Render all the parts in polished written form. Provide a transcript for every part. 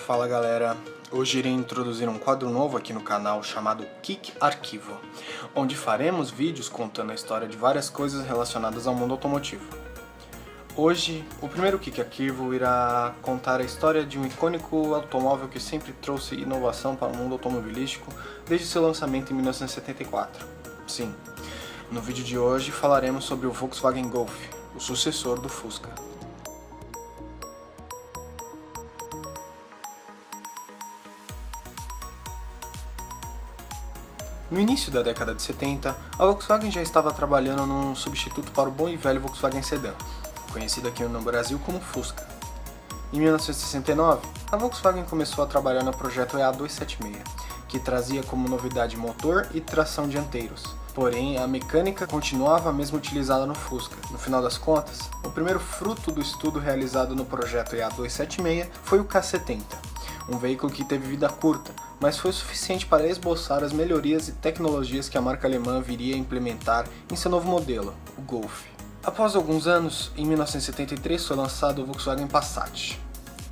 Fala galera, hoje irei introduzir um quadro novo aqui no canal chamado Kick Arquivo, onde faremos vídeos contando a história de várias coisas relacionadas ao mundo automotivo. Hoje, o primeiro Kick Arquivo irá contar a história de um icônico automóvel que sempre trouxe inovação para o mundo automobilístico desde seu lançamento em 1974. Sim, no vídeo de hoje falaremos sobre o Volkswagen Golf, o sucessor do Fusca. No início da década de 70, a Volkswagen já estava trabalhando num substituto para o bom e velho Volkswagen Sedan, conhecido aqui no Brasil como Fusca. Em 1969, a Volkswagen começou a trabalhar no projeto EA276, que trazia como novidade motor e tração dianteiros. Porém, a mecânica continuava a mesma utilizada no Fusca. No final das contas, o primeiro fruto do estudo realizado no projeto EA276 foi o K70, um veículo que teve vida curta, mas foi suficiente para esboçar as melhorias e tecnologias que a marca alemã viria a implementar em seu novo modelo, o Golf. Após alguns anos, em 1973 foi lançado o Volkswagen Passat.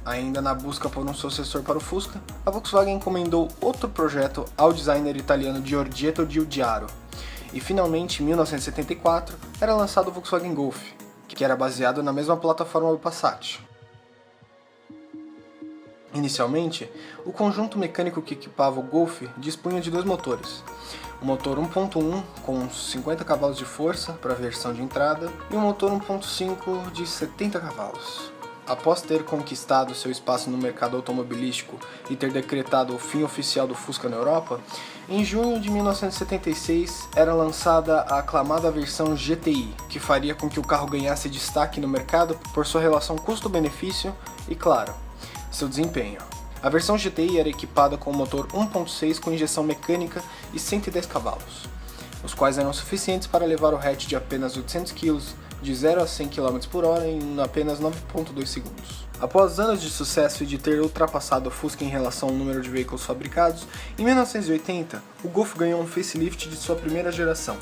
Ainda na busca por um sucessor para o Fusca, a Volkswagen encomendou outro projeto ao designer italiano Giorgetto Giugiaro, e finalmente, em 1974, era lançado o Volkswagen Golf, que era baseado na mesma plataforma do Passat. Inicialmente, o conjunto mecânico que equipava o Golf dispunha de dois motores, um motor 1.1 com 50 cavalos de força para a versão de entrada e um motor 1.5 de 70 cavalos. Após ter conquistado seu espaço no mercado automobilístico e ter decretado o fim oficial do Fusca na Europa, em junho de 1976 era lançada a aclamada versão GTI, que faria com que o carro ganhasse destaque no mercado por sua relação custo-benefício e, claro, seu desempenho. A versão GTI era equipada com um motor 1.6 com injeção mecânica e 110 cavalos, os quais eram suficientes para levar o hatch de apenas 800 kg de 0 a 100 km por hora em apenas 9.2 segundos. Após anos de sucesso e de ter ultrapassado o Fusca em relação ao número de veículos fabricados, em 1980 o Golf ganhou um facelift de sua primeira geração,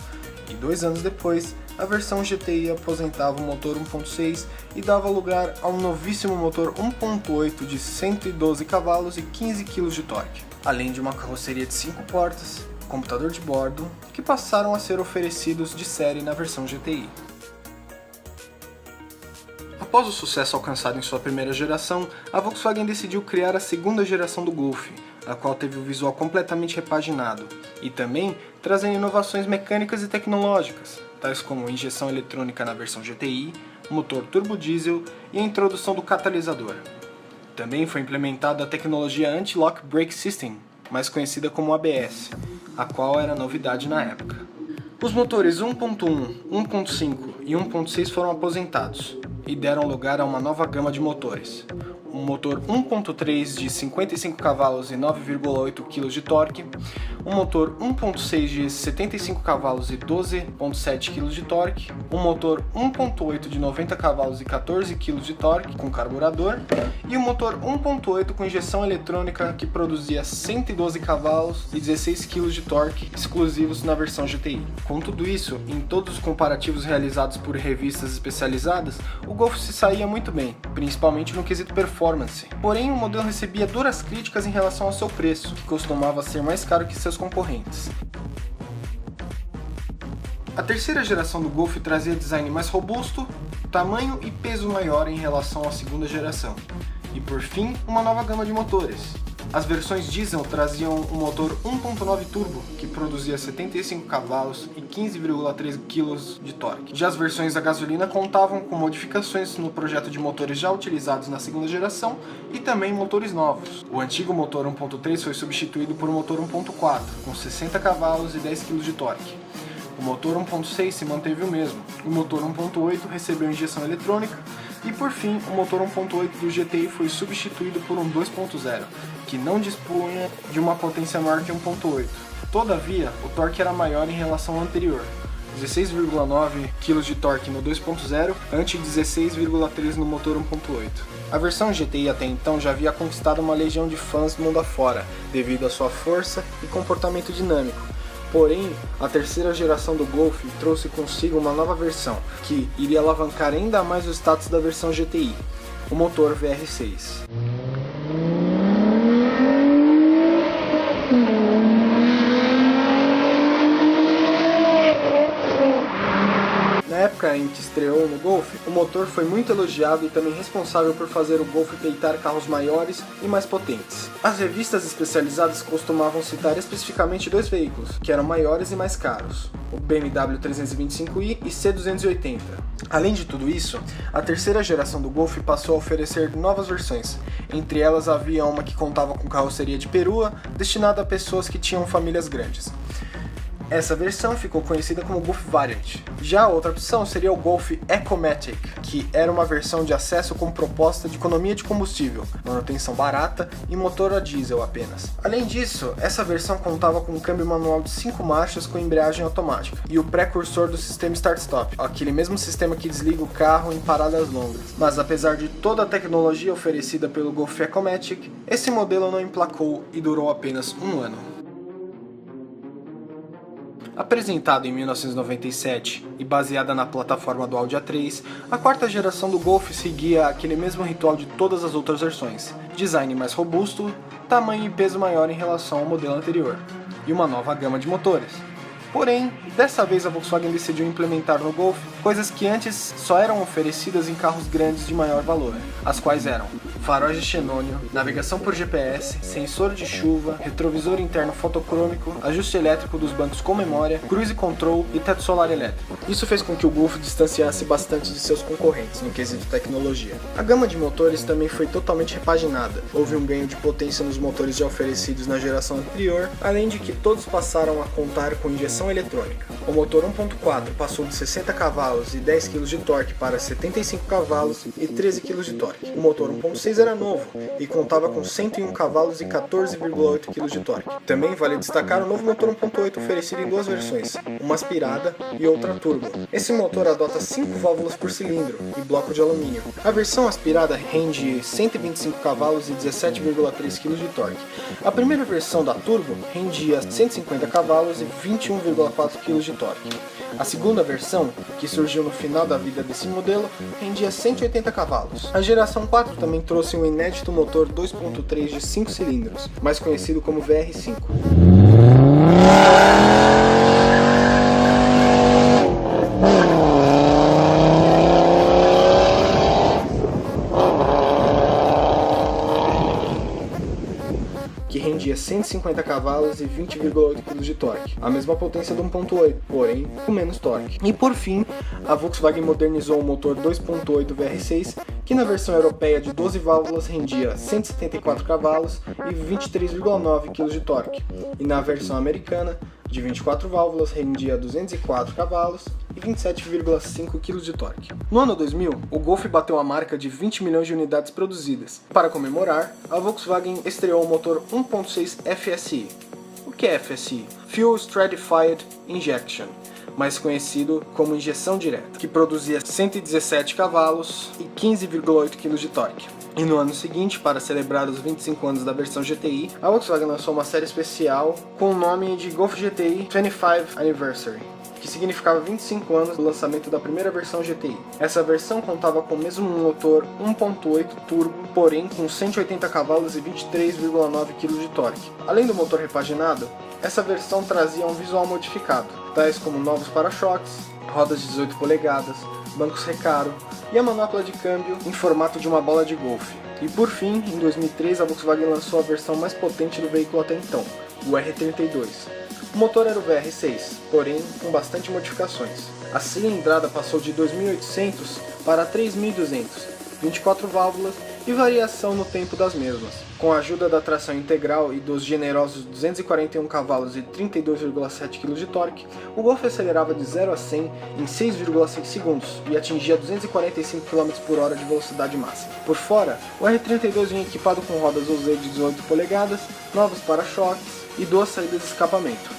e 2 anos depois, a versão GTI aposentava o motor 1.6 e dava lugar a um novíssimo motor 1.8 de 112 cavalos e 15 kg de torque, além de uma carroceria de 5 portas, computador de bordo, que passaram a ser oferecidos de série na versão GTI. Após o sucesso alcançado em sua primeira geração, a Volkswagen decidiu criar a segunda geração do Golf, a qual teve o visual completamente repaginado, e também trazendo inovações mecânicas e tecnológicas, tais como injeção eletrônica na versão GTI, motor turbo diesel e a introdução do catalisador. Também foi implementada a tecnologia Anti-Lock Brake System, mais conhecida como ABS, a qual era novidade na época. Os motores 1.1, 1.5 e 1.6 foram aposentados e deram lugar a uma nova gama de motores. Um motor 1.3 de 55 cavalos e 9,8 kg de torque, um motor 1.6 de 75 cavalos e 12,7 kg de torque, um motor 1.8 de 90 cavalos e 14 kg de torque com carburador e um motor 1.8 com injeção eletrônica que produzia 112 cavalos e 16 kg de torque exclusivos na versão GTI. Com tudo isso, em todos os comparativos realizados por revistas especializadas, o Golf se saía muito bem, principalmente no quesito performance. Porém, o modelo recebia duras críticas em relação ao seu preço, que costumava ser mais caro que seus concorrentes. A terceira geração do Golf trazia design mais robusto, tamanho e peso maior em relação à segunda geração, e por fim, uma nova gama de motores. As versões diesel traziam um motor 1.9 turbo, que produzia 75 cavalos e 15,3 kg de torque. Já as versões a gasolina contavam com modificações no projeto de motores já utilizados na segunda geração e também motores novos. O antigo motor 1.3 foi substituído por um motor 1.4, com 60 cavalos e 10 kg de torque. O motor 1.6 se manteve o mesmo, o motor 1.8 recebeu injeção eletrônica e por fim o motor 1.8 do GTI foi substituído por um 2.0, que não dispunha de uma potência maior que 1.8. Todavia, o torque era maior em relação ao anterior, 16,9 kg de torque no 2.0 ante 16,3 no motor 1.8. A versão GTI até então já havia conquistado uma legião de fãs mundo afora, devido à sua força e comportamento dinâmico. Porém, a terceira geração do Golf trouxe consigo uma nova versão, que iria alavancar ainda mais o status da versão GTI, o motor VR6. época em que estreou no Golf, o motor foi muito elogiado e também responsável por fazer o Golf peitar carros maiores e mais potentes. As revistas especializadas costumavam citar especificamente dois veículos, que eram maiores e mais caros, o BMW 325i e C280. Além de tudo isso, a terceira geração do Golf passou a oferecer novas versões. Entre elas havia uma que contava com carroceria de perua, destinada a pessoas que tinham famílias grandes. Essa versão ficou conhecida como Golf Variant. Já a outra opção seria o Golf Ecomatic, que era uma versão de acesso com proposta de economia de combustível, manutenção barata e motor a diesel apenas. Além disso, essa versão contava com um câmbio manual de 5 marchas com embreagem automática e o precursor do sistema Start-Stop, aquele mesmo sistema que desliga o carro em paradas longas. Mas apesar de toda a tecnologia oferecida pelo Golf Ecomatic, esse modelo não emplacou e durou apenas um ano. Apresentado em 1997 e baseada na plataforma do Audi A3, a quarta geração do Golf seguia aquele mesmo ritual de todas as outras versões: design mais robusto, tamanho e peso maior em relação ao modelo anterior, e uma nova gama de motores. Porém, dessa vez a Volkswagen decidiu implementar no Golf coisas que antes só eram oferecidas em carros grandes de maior valor, as quais eram faróis de xenônio, navegação por GPS, sensor de chuva, retrovisor interno fotocrômico, ajuste elétrico dos bancos com memória, cruise control e teto solar elétrico. Isso fez com que o Golf distanciasse bastante de seus concorrentes no quesito tecnologia. A gama de motores também foi totalmente repaginada. Houve um ganho de potência nos motores já oferecidos na geração anterior, além de que todos passaram a contar com injeção eletrônica. O motor 1.4 passou de 60 cavalos e 10 kg de torque para 75 cavalos e 13 kg de torque. O motor 1.6 era novo e contava com 101 cavalos e 14,8 kg de torque. Também vale destacar o novo motor 1.8 oferecido em duas versões, uma aspirada e outra turbo. Esse motor adota 5 válvulas por cilindro e bloco de alumínio. A versão aspirada rende 125 cavalos e 17,3 kg de torque. A primeira versão da turbo rendia 150 cavalos e 21,4 kg de torque. A segunda versão, que surgiu no final da vida desse modelo, rendia 180 cavalos. A geração 4 também trouxe um inédito motor 2.3 de 5 cilindros, mais conhecido como VR5. Que rendia 150 cavalos e 20,8 kg de torque, a mesma potência do 1.8, porém com menos torque. E por fim, a Volkswagen modernizou o motor 2.8 VR6, que na versão europeia de 12 válvulas rendia 174 cavalos e 23,9 kg de torque, e na versão americana de 24 válvulas rendia 204 cavalos e 27,5 kg de torque. No ano 2000, o Golf bateu a marca de 20 milhões de unidades produzidas. Para comemorar, a Volkswagen estreou o motor 1.6 FSI. O que é FSI? Fuel Stratified Injection, mais conhecido como injeção direta, que produzia 117 cavalos e 15,8 kg de torque. E no ano seguinte, para celebrar os 25 anos da versão GTI, a Volkswagen lançou uma série especial com o nome de Golf GTI 25th Anniversary, que significava 25 anos do lançamento da primeira versão GTI. Essa versão contava com o mesmo motor 1.8 turbo, porém com 180 cavalos e 23,9 kg de torque. Além do motor repaginado, essa versão trazia um visual modificado, tais como novos para-choques, rodas de 18 polegadas, bancos Recaro e a manopla de câmbio em formato de uma bola de golfe. E por fim, em 2003, a Volkswagen lançou a versão mais potente do veículo até então, o R32. O motor era o VR6, porém com bastante modificações. A cilindrada passou de 2.800 para 3.200, 24 válvulas e variação no tempo das mesmas. Com a ajuda da tração integral e dos generosos 241 cavalos e 32,7 kg de torque, o Golf acelerava de 0 a 100 em 6,6 segundos e atingia 245 km por hora de velocidade máxima. Por fora, o R32 vinha equipado com rodas OZ de 18 polegadas, novos para-choques e 2 saídas de escapamento.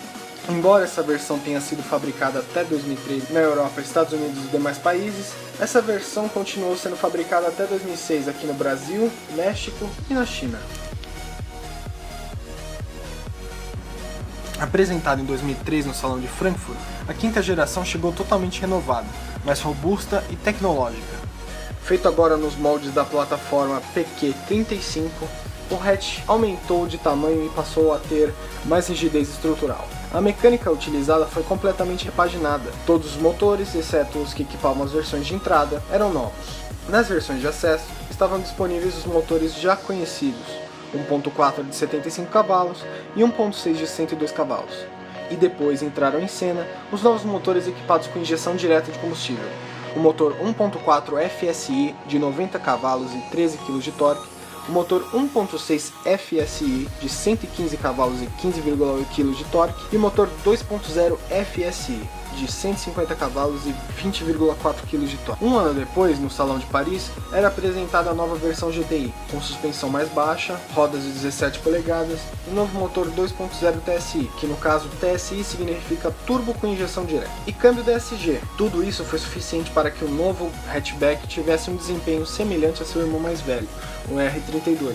Embora essa versão tenha sido fabricada até 2003 na Europa, Estados Unidos e demais países, essa versão continuou sendo fabricada até 2006 aqui no Brasil, México e na China. Apresentada em 2003 no Salão de Frankfurt, a quinta geração chegou totalmente renovada, mais robusta e tecnológica. Feito agora nos moldes da plataforma PQ35, o hatch aumentou de tamanho e passou a ter mais rigidez estrutural. A mecânica utilizada foi completamente repaginada. Todos os motores, exceto os que equipavam as versões de entrada, eram novos. Nas versões de acesso, estavam disponíveis os motores já conhecidos, 1.4 de 75 cavalos e 1.6 de 102 cavalos. E depois entraram em cena os novos motores equipados com injeção direta de combustível. O motor 1.4 FSI de 90 cavalos e 13 kg de torque, o motor 1.6 FSI de 115 cavalos e 15,8 kg de torque e o motor 2.0 FSI de 150 cavalos e 20,4 kg de torque. Um ano depois, no Salão de Paris, era apresentada a nova versão GTI, com suspensão mais baixa, rodas de 17 polegadas e novo motor 2.0 TSI, que no caso TSI significa turbo com injeção direta, e câmbio DSG. Tudo isso foi suficiente para que o novo hatchback tivesse um desempenho semelhante a seu irmão mais velho, o R32,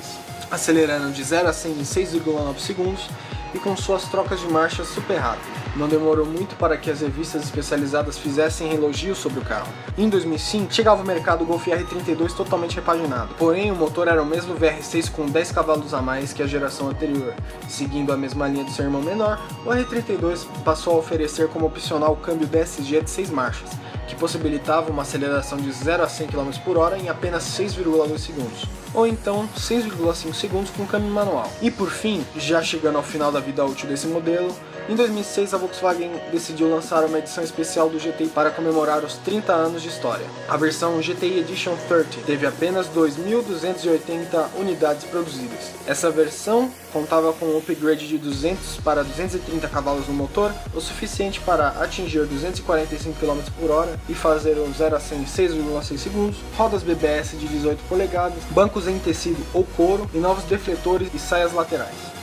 acelerando de 0 a 100 em 6,9 segundos e com suas trocas de marcha super rápidas. Não demorou muito para que as revistas especializadas fizessem elogios sobre o carro. Em 2005, chegava ao mercado o Golf R32 totalmente repaginado. Porém, o motor era o mesmo VR6 com 10 cavalos a mais que a geração anterior. Seguindo a mesma linha do seu irmão menor, o R32 passou a oferecer como opcional o câmbio DSG de 6 marchas, que possibilitava uma aceleração de 0 a 100 km por hora em apenas 6,2 segundos, ou então 6,5 segundos com câmbio manual. E por fim, já chegando ao final da vida útil desse modelo, em 2006 a Volkswagen decidiu lançar uma edição especial do GTI para comemorar os 30 anos de história. A versão GTI Edition 30 teve apenas 2.280 unidades produzidas. Essa versão contava com um upgrade de 200 para 230 cavalos no motor, o suficiente para atingir 245 km por hora e fazer um 0 a 100 em 6,6 segundos, rodas BBS de 18 polegadas, bancos em tecido ou couro e novos defletores e saias laterais.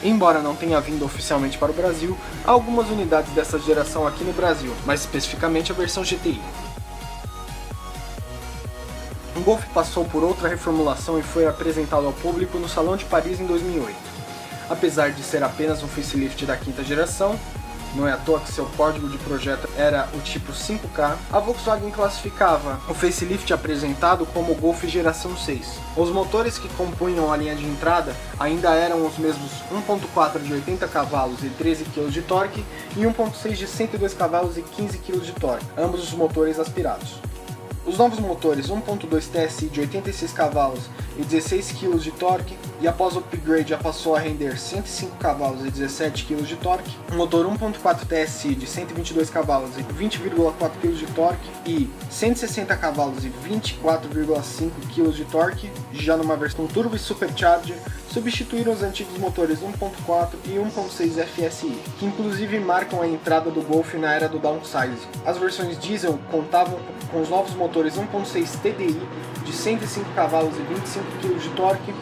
Embora não tenha vindo oficialmente para o Brasil, há algumas unidades dessa geração aqui no Brasil, mais especificamente a versão GTI. O Golf passou por outra reformulação e foi apresentado ao público no Salão de Paris em 2008. Apesar de ser apenas um facelift da quinta geração, não é à toa que seu código de projeto era o tipo 5K, a Volkswagen classificava o facelift apresentado como o Golf geração 6. Os motores que compunham a linha de entrada ainda eram os mesmos 1.4 de 80 cavalos e 13 kg de torque e 1.6 de 102 cavalos e 15 kg de torque, ambos os motores aspirados. Os novos motores 1.2 TSI de 86 cavalos e 16 kg de torque, e após o upgrade já passou a render 105 cavalos e 17 kg de torque, o motor 1.4 TSI de 122 cavalos e 20,4 kg de torque e 160 cavalos e 24,5 kg de torque, já numa versão turbo e supercharger, substituíram os antigos motores 1.4 e 1.6 FSI, que inclusive marcam a entrada do Golf na era do downsizing. As versões diesel contavam com os novos motores 1.6 TDI de 105 cavalos e 25 kg de torque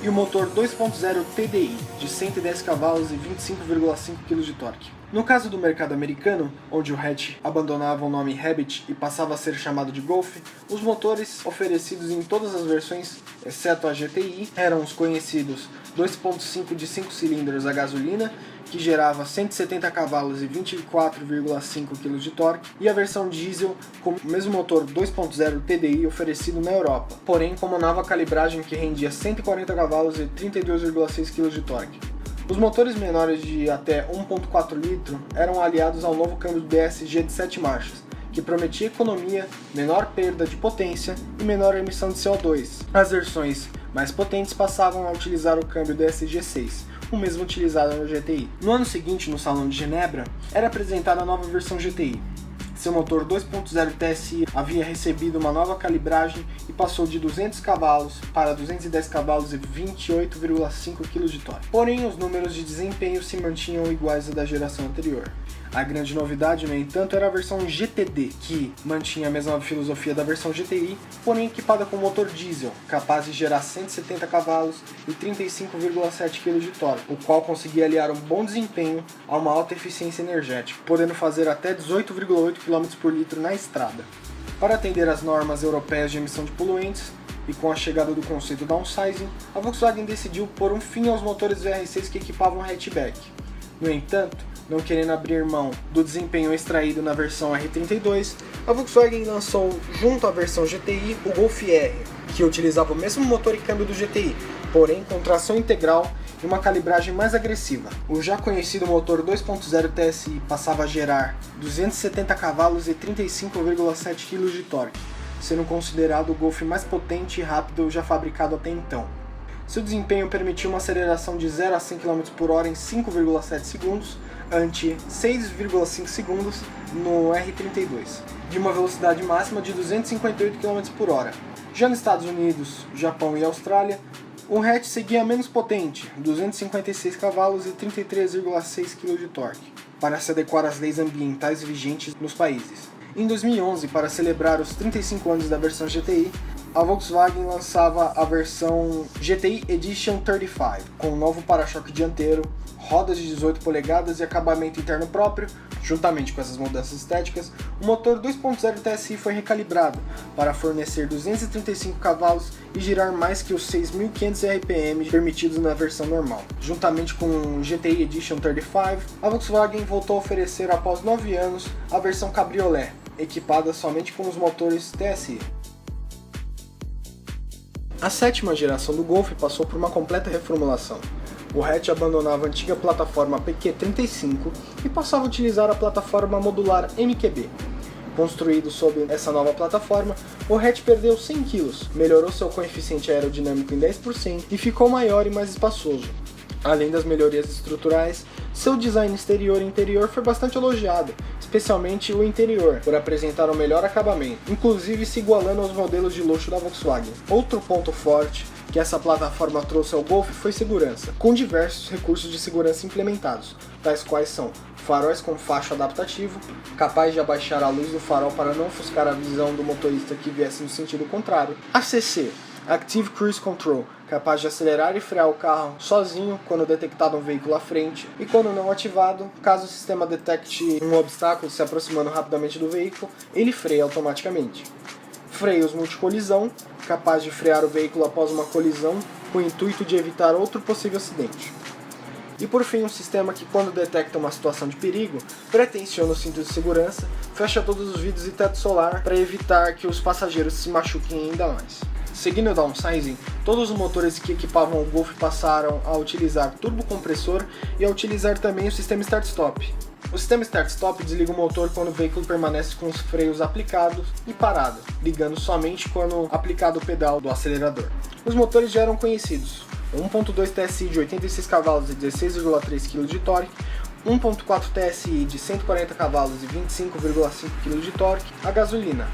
e o motor 2.0 TDI de 110 cavalos e 25,5 kg de torque. No caso do mercado americano, onde o hatch abandonava o nome Habit e passava a ser chamado de Golf, os motores oferecidos em todas as versões, exceto a GTI, eram os conhecidos 2.5 de 5 cilindros a gasolina, que gerava 170 cavalos e 24,5 kg de torque, e a versão diesel com o mesmo motor 2.0 TDI oferecido na Europa, porém com uma nova calibragem que rendia 140 cavalos e 32,6 kg de torque. Os motores menores de até 1.4 litro eram aliados ao novo câmbio DSG de 7 marchas, que prometia economia, menor perda de potência e menor emissão de CO2. As versões mais potentes passavam a utilizar o câmbio DSG 6, o mesmo utilizado no GTI. No ano seguinte, no Salão de Genebra, era apresentada a nova versão GTI. Seu motor 2.0 TSI havia recebido uma nova calibragem e passou de 200 cavalos para 210 cavalos e 28,5 kg de torque. Porém, os números de desempenho se mantinham iguais à da geração anterior. A grande novidade, no entanto, era a versão GTD, que mantinha a mesma filosofia da versão GTI, porém equipada com motor diesel, capaz de gerar 170 cavalos e 35,7 kg de torque, o qual conseguia aliar um bom desempenho a uma alta eficiência energética, podendo fazer até 18,8 km por litro na estrada. Para atender às normas europeias de emissão de poluentes, e com a chegada do conceito downsizing, a Volkswagen decidiu pôr um fim aos motores VR6 que equipavam hatchback. No entanto, não querendo abrir mão do desempenho extraído na versão R32, a Volkswagen lançou, junto à versão GTI, o Golf R, que utilizava o mesmo motor e câmbio do GTI, porém com tração integral e uma calibragem mais agressiva. O já conhecido motor 2.0 TSI passava a gerar 270 cavalos e 35,7 kg de torque, sendo considerado o Golf mais potente e rápido já fabricado até então. Seu desempenho permitiu uma aceleração de 0 a 100 km por hora em 5,7 segundos, ante 6,5 segundos no R32, de uma velocidade máxima de 258 km por hora. Já nos Estados Unidos, Japão e Austrália, o hatch seguia menos potente, 256 cavalos e 33,6 kg de torque, para se adequar às leis ambientais vigentes nos países. Em 2011, para celebrar os 35 anos da versão GTI, a Volkswagen lançava a versão GTI Edition 35, com um novo para-choque dianteiro, rodas de 18 polegadas e acabamento interno próprio. Juntamente com essas mudanças estéticas, o motor 2.0 TSI foi recalibrado para fornecer 235 cavalos e girar mais que os 6.500 RPM permitidos na versão normal. Juntamente com o GTI Edition 35, a Volkswagen voltou a oferecer após 9 anos a versão Cabriolet, equipada somente com os motores TSI. A sétima geração do Golf passou por uma completa reformulação. O hatch abandonava a antiga plataforma PQ35 e passava a utilizar a plataforma modular MQB. Construído sob essa nova plataforma, o hatch perdeu 100 kg, melhorou seu coeficiente aerodinâmico em 10% e ficou maior e mais espaçoso. Além das melhorias estruturais, seu design exterior e interior foi bastante elogiado, especialmente o interior, por apresentar um melhor acabamento, inclusive se igualando aos modelos de luxo da Volkswagen. Outro ponto forte que essa plataforma trouxe ao Golf foi segurança, com diversos recursos de segurança implementados, tais quais são faróis com faixa adaptativo, capaz de abaixar a luz do farol para não ofuscar a visão do motorista que viesse no sentido contrário, ACC, Active Cruise Control, capaz de acelerar e frear o carro sozinho quando detectado um veículo à frente, e quando não ativado, caso o sistema detecte um obstáculo se aproximando rapidamente do veículo, ele freia automaticamente. Freios multicolisão, capaz de frear o veículo após uma colisão, com o intuito de evitar outro possível acidente. E por fim, um sistema que, quando detecta uma situação de perigo, pretensiona o cinto de segurança, fecha todos os vidros e teto solar para evitar que os passageiros se machuquem ainda mais. Seguindo o downsizing, todos os motores que equipavam o Golf passaram a utilizar turbocompressor e a utilizar também o sistema Start-Stop. O sistema Start-Stop desliga o motor quando o veículo permanece com os freios aplicados e parado, ligando somente quando aplicado o pedal do acelerador. Os motores já eram conhecidos: 1.2 TSI de 86 cavalos e 16,3 kg de torque, 1.4 TSI de 140 cavalos e 25,5 kg de torque a gasolina,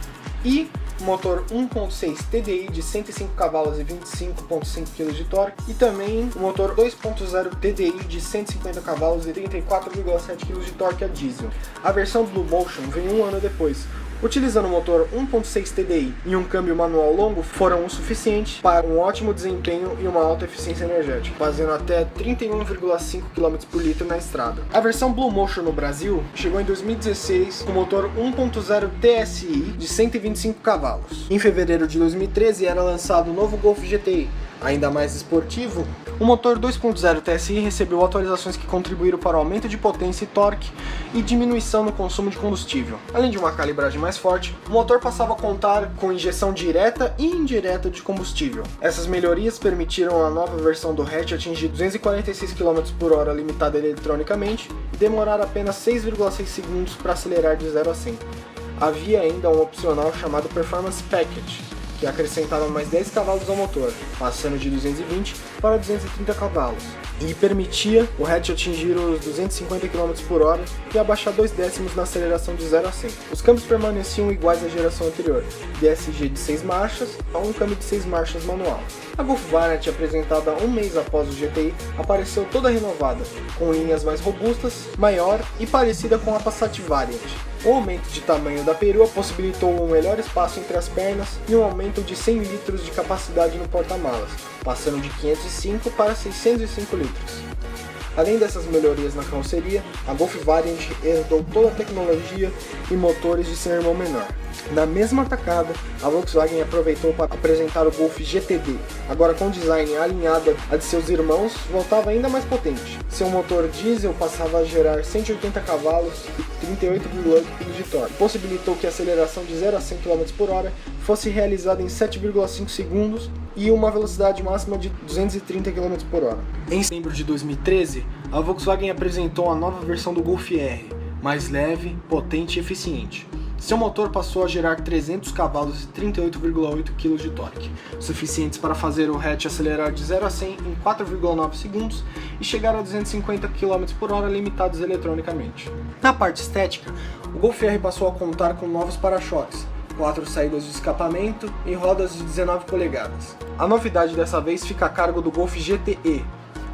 e motor 1.6 TDI de 105 cavalos e 25,5 kg de torque, e também o motor 2.0 TDI de 150 cavalos e 34,7 kg de torque a diesel. A versão Blue Motion veio um ano depois. Utilizando o motor 1.6 TDI e um câmbio manual longo foram o suficiente para um ótimo desempenho e uma alta eficiência energética, fazendo até 31,5 km por litro na estrada. A versão Blue Motion no Brasil chegou em 2016 com motor 1.0 TSI de 125 cavalos. Em fevereiro de 2013 era lançado o novo Golf GTI, ainda mais esportivo. O motor 2.0 TSI recebeu atualizações que contribuíram para o aumento de potência e torque e diminuição no consumo de combustível. Além de uma calibragem mais forte, o motor passava a contar com injeção direta e indireta de combustível. Essas melhorias permitiram a nova versão do hatch atingir 246 km por hora limitada eletronicamente e demorar apenas 6,6 segundos para acelerar de 0 a 100. Havia ainda um opcional chamado Performance Package, que acrescentava mais 10 cavalos ao motor, passando de 220 para 230 cavalos, e permitia o hatch atingir os 250 km por hora e abaixar 2 décimos na aceleração de 0 a 100. Os câmbios permaneciam iguais à geração anterior, DSG de 6 marchas a um câmbio de 6 marchas manual. A Golf Variant, apresentada um mês após o GTI, apareceu toda renovada, com linhas mais robustas, maior e parecida com a Passat Variant. O aumento de tamanho da perua possibilitou um melhor espaço entre as pernas e um aumento de 100 litros de capacidade no porta-malas, passando de 505 para 605 litros. Além dessas melhorias na carroceria, a Golf Variant herdou toda a tecnologia e motores de seu irmão menor. Na mesma tacada, a Volkswagen aproveitou para apresentar o Golf GTD, agora com design alinhado a de seus irmãos, voltava ainda mais potente. Seu motor diesel passava a gerar 180 cavalos e 38,8 kg de torque, possibilitou que a aceleração de 0 a 100 km por hora fosse realizada em 7,5 segundos e uma velocidade máxima de 230 km por hora. Em setembro de 2013, a Volkswagen apresentou a nova versão do Golf R, mais leve, potente e eficiente. Seu motor passou a gerar 300 cavalos e 38,8 kg de torque, suficientes para fazer o hatch acelerar de 0 a 100 em 4,9 segundos e chegar a 250 km por hora limitados eletronicamente. Na parte estética, o Golf R passou a contar com novos para-choques, 4 saídas de escapamento e rodas de 19 polegadas. A novidade dessa vez fica a cargo do Golf GTE,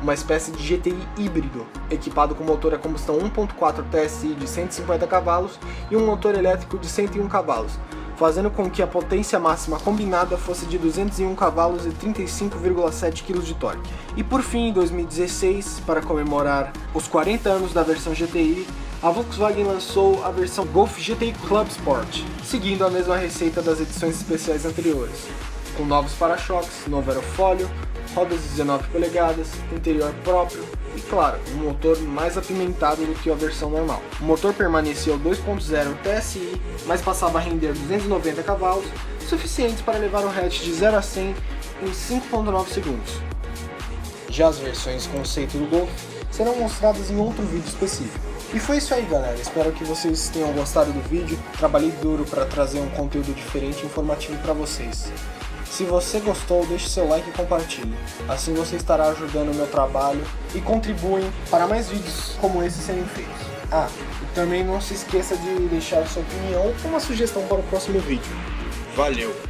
uma espécie de GTI híbrido, equipado com motor a combustão 1.4 TSI de 150 cavalos e um motor elétrico de 101 cavalos, fazendo com que a potência máxima combinada fosse de 201 cavalos e 35,7 kg de torque. E por fim, em 2016, para comemorar os 40 anos da versão GTI, a Volkswagen lançou a versão Golf GTI Club Sport, seguindo a mesma receita das edições especiais anteriores, com novos para-choques, novo aerofólio, rodas de 19 polegadas, interior próprio e, claro, um motor mais apimentado do que a versão normal. O motor permaneceu 2.0 TSI, mas passava a render 290 cavalos, suficientes para levar o hatch de 0 a 100 em 5.9 segundos. Já as versões conceito do Golf serão mostradas em outro vídeo específico. E foi isso aí, galera, espero que vocês tenham gostado do vídeo. Trabalhei duro para trazer um conteúdo diferente e informativo para vocês. Se você gostou, deixe seu like e compartilhe. Assim você estará ajudando o meu trabalho e contribuem para mais vídeos como esse serem feitos. E também não se esqueça de deixar sua opinião ou uma sugestão para o próximo vídeo. Valeu!